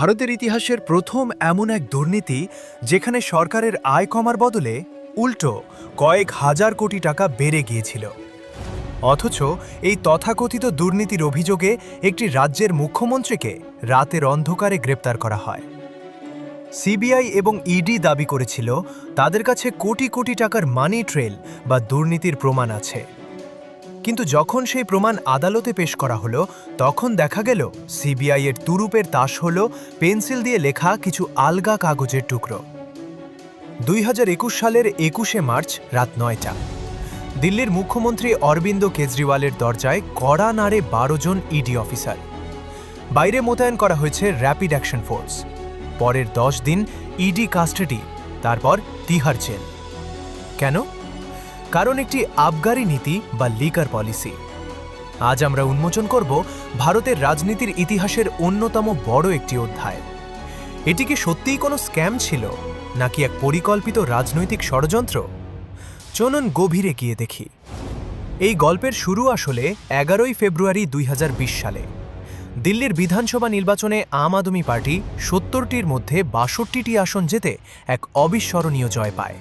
ভারতের ইতিহাসের প্রথম এমন এক দুর্নীতি যেখানে সরকারের আয় কমার বদলে উল্টো কয়েক হাজার কোটি টাকা বেড়ে গিয়েছিল। অথচ এই তথাকথিত দুর্নীতির অভিযোগে একটি রাজ্যের মুখ্যমন্ত্রীকে রাতের অন্ধকারে গ্রেপ্তার করা হয়। সিবিআই এবং ইডি দাবি করেছিল তাদের কাছে কোটি কোটি টাকার মানি ট্রেল বা দুর্নীতির প্রমাণ আছে। কিন্তু যখন সেই প্রমাণ আদালতে পেশ করা হলো তখন দেখা গেল সিবিআই এর তুরুপের তাস হল পেন্সিল দিয়ে লেখা কিছু আলগা কাগজের টুকরো। 2021 সালের 21শে মার্চ রাত 9টা দিল্লির মুখ্যমন্ত্রী অরবিন্দ কেজরিওয়ালের দরজায় কড়া নাড়ে 12 জন ইডি অফিসার। বাইরে মোতায়েন করা হয়েছে র্যাপিড অ্যাকশন ফোর্স। পরের 10 দিন ইডি কাস্টাডি, তারপর তিহার জেল। কেন? কারণ একটি আবগারি নীতি বা লিকার পলিসি। আজ আমরা উন্মোচন করব ভারতের রাজনীতির ইতিহাসের অন্যতম বড় একটি অধ্যায়। এটি কি সত্যিই কোনো স্ক্যাম ছিল নাকি এক পরিকল্পিত রাজনৈতিক ষড়যন্ত্র? চলুন গভীরে গিয়ে দেখি। এই গল্পের শুরু আসলে 11ই ফেব্রুয়ারি 2020 সালে। দিল্লির বিধানসভা নির্বাচনে আম আদমি পার্টি 70টির মধ্যে 62টি আসন জিতে এক অবিস্মরণীয় জয় পায়।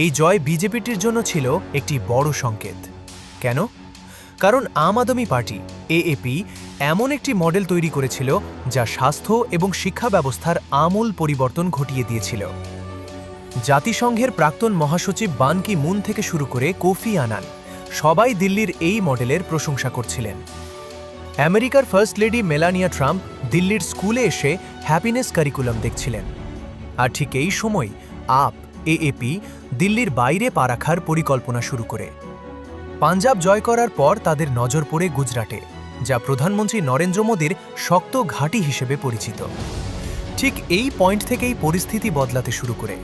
এই জয় বিজেপির জন্য ছিল একটি বড় সংকেত। কেন? কারণ আম আদমি পার্টি এএপি এমন একটি মডেল তৈরি করেছিল যা স্বাস্থ্য এবং শিক্ষা ব্যবস্থার আমূল পরিবর্তন ঘটিয়ে দিয়েছিল। জাতিসংঘের প্রাক্তন মহাসচিব বান কি মুন থেকে শুরু করে কোফি আনান সবাই দিল্লির এই মডেলের প্রশংসা করছিলেন। আমেরিকার ফার্স্ট লেডি মেলানিয়া ট্রাম্প দিল্লির স্কুলে এসে হ্যাপিনেস কারিকুলাম দেখছিলেন। আর ঠিক এই সময় এএপি দিল্লির বাইরে পা রাখার পরিকল্পনা শুরু করে। পাঞ্জাব জয় করার পর তাদের নজর পড়ে গুজরাটে, যা প্রধানমন্ত্রী নরেন্দ্র মোদীর শক্ত ঘাঁটি হিসেবে পরিচিত। ঠিক এই পয়েন্ট থেকেই পরিস্থিতি বদলাতে শুরু করে।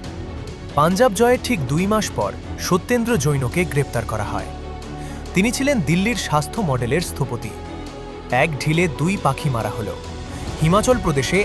পাঞ্জাব জয়ের ঠিক 2 মাস পর সত্যেন্দ্র জৈনকে গ্রেপ্তার করা হয়। তিনি ছিলেন দিল্লির স্বাস্থ্য মডেলের স্থপতি। এক ঢিলে 2 পাখি মারা হল। হিমাচল প্রদেশে